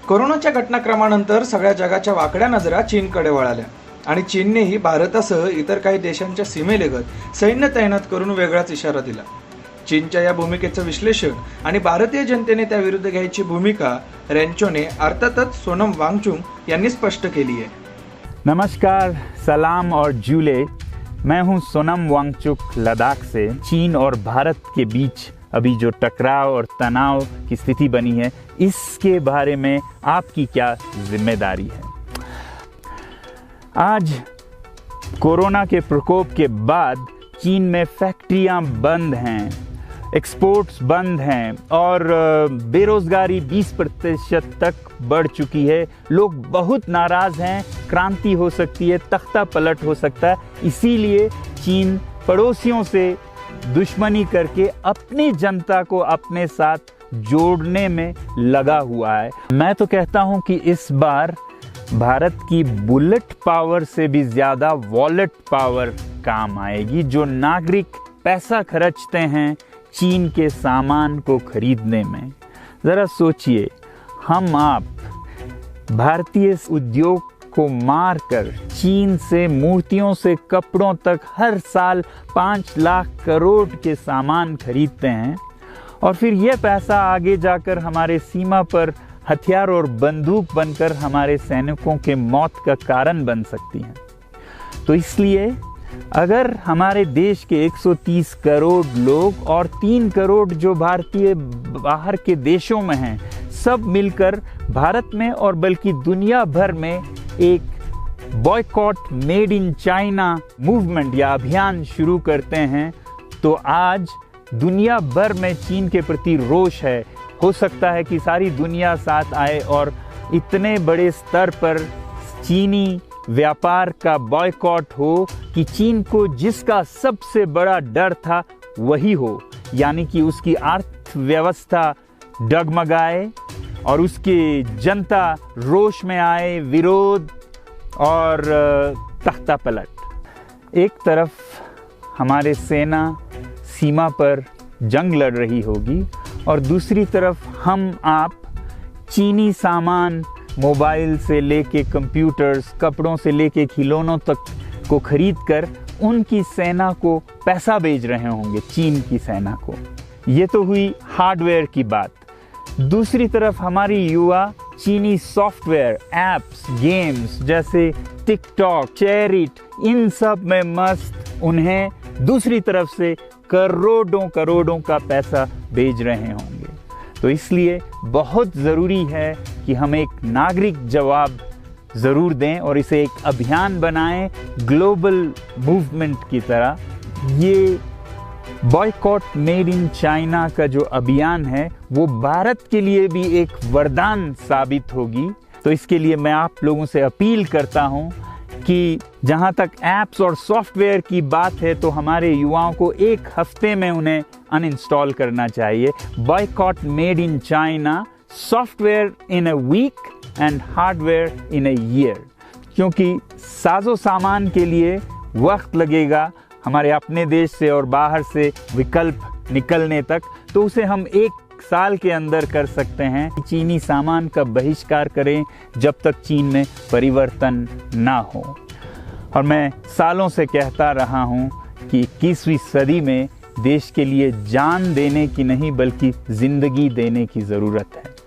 कोरोनाच्या घटनाक्रमानंतर सगळ्या जगाच्या वाकड्या नजरा चीनकडे वळाल्या आणि चीननेही भारतासह इतर काही देशांच्या सीमेलगत सैन्य तैनात करून वेगळाच इशारा दिला। चीनच्या या भूमिकेचं विश्लेषण आणि भारतीय जनतेने त्याविरुद्ध घ्यायची भूमिका रेंचोने अर्थातच सोनम वांगचुक यांनी स्पष्ट केली है। नमस्कार, सलाम और जूले। मैं हूं सोनम वांगचुक लद्दाख से। चीन और भारत के बीच अभी जो टकराव और तनाव की स्थिति बनी है, इसके बारे में आपकी क्या जिम्मेदारी है? आज कोरोना के प्रकोप के बाद चीन में फैक्ट्रियां बंद हैं, एक्सपोर्ट्स बंद हैं और बेरोजगारी 20% तक बढ़ चुकी है। लोग बहुत नाराज़ हैं, क्रांति हो सकती है, तख्ता पलट हो सकता है। इसीलिए चीन पड़ोसियों से दुश्मनी करके अपनी जनता को अपने साथ जोड़ने में लगा हुआ है। मैं तो कहता हूं कि इस बार भारत की बुलेट पावर से भी ज़्यादा वॉलेट पावर काम आएगी। जो नागरिक पैसा खर्चते हैं चीन के सामान को खरीदने में, ज़रा सोचिए, हम आप भारतीय उद्योग को मारकर चीन से मूर्तियों से कपड़ों तक हर साल 5 लाख करोड़ के सामान खरीदते हैं और फिर यह पैसा आगे जाकर हमारे सीमा पर हथियार और बंदूक बनकर हमारे सैनिकों के मौत का कारण बन सकती हैं। तो इसलिए अगर हमारे देश के 130 करोड़ लोग और 3 करोड़ जो भारतीय बाहर के देशों में हैं, सब मिलकर भारत में और बल्कि दुनिया भर में एक boycott made in China movement या अभियान शुरू करते हैं, तो आज दुनिया भर में चीन के प्रति रोष है। हो सकता है कि सारी दुनिया साथ आए और इतने बड़े स्तर पर चीनी व्यापार का बॉयकॉट हो कि चीन को जिसका सबसे बड़ा डर था वही हो, यानी कि उसकी अर्थव्यवस्था डगमगाए और उसकी जनता रोष में आए, विरोध और तख्ता पलट। एक तरफ हमारे सेना सीमा पर जंग लड़ रही होगी और दूसरी तरफ हम आप चीनी सामान, मोबाइल से लेके कंप्यूटर्स, कपड़ों से लेके खिलौनों तक को खरीदकर उनकी सेना को पैसा भेज रहे होंगे, चीन की सेना को। ये तो हुई हार्डवेयर की बात। दूसरी तरफ हमारी युवा चीनी सॉफ्टवेयर, एप्स, गेम्स जैसे टिकटॉक, चेरिट, इन सब में मस्त उन्हें दूसरी तरफ से करोड़ों का पैसा भेज रहे होंगे। तो इसलिए बहुत ज़रूरी है कि हम एक नागरिक जवाब ज़रूर दें और इसे एक अभियान बनाएं, ग्लोबल मूवमेंट की तरह। ये बॉयकॉट मेड इन चाइना का जो अभियान है वो भारत के लिए भी एक वरदान साबित होगी। तो इसके लिए मैं आप लोगों से अपील करता हूं कि जहां तक ऐप्स और सॉफ्टवेयर की बात है तो हमारे युवाओं को 1 हफ्ते में उन्हें अनइंस्टॉल करना चाहिए। Boycott made in China, software in a week and hardware in a year. क्योंकि साजो सामान के लिए वक्त लगेगा हमारे अपने देश से और बाहर से विकल्प निकलने तक, तो उसे हम 1 साल के अंदर कर सकते हैं। चीनी सामान का बहिष्कार करें जब तक चीन में परिवर्तन ना हो। और मैं सालों से कहता रहा हूं कि 21वीं सदी में देश के लिए जान देने की नहीं बल्कि जिंदगी देने की ज़रूरत है।